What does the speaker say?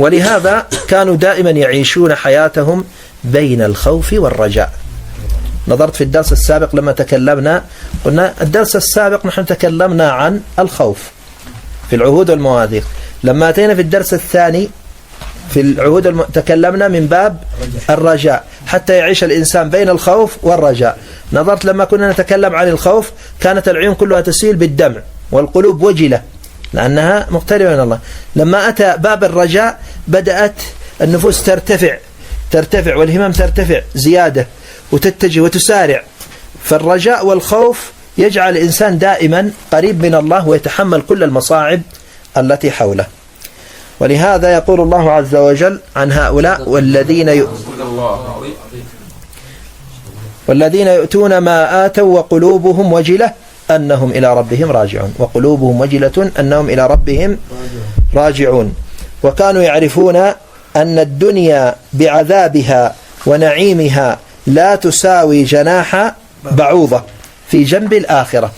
ولهذا كانوا دائما يعيشون حياتهم بين الخوف والرجاء. نظرت في الدرس السابق لما تكلمنا، قلنا الدرس السابق نحن تكلمنا عن الخوف في العهود والمواثيق. لما أتينا في الدرس الثاني في العهود تكلمنا من باب الرجاء، حتى يعيش الإنسان بين الخوف والرجاء. نظرت لما كنا نتكلم عن الخوف كانت العيون كلها تسيل بالدمع والقلوب وجلة لأنها مقتربة من الله. لما أتى باب الرجاء بدأت النفوس ترتفع والهمم ترتفع زيادة وتتجه وتسارع. فالرجاء والخوف يجعل الإنسان دائما قريب من الله ويتحمل كل المصاعب التي حوله. ولهذا يقول الله عز وجل عن هؤلاء والذين يؤتون ما آتوا وقلوبهم وجلة أنهم إلى ربهم راجعون. وقلوبهم وجلة أنهم إلى ربهم راجعون. وكانوا يعرفون أن الدنيا بعذابها ونعيمها لا تساوي جناح بعوضة في جنب الآخرة.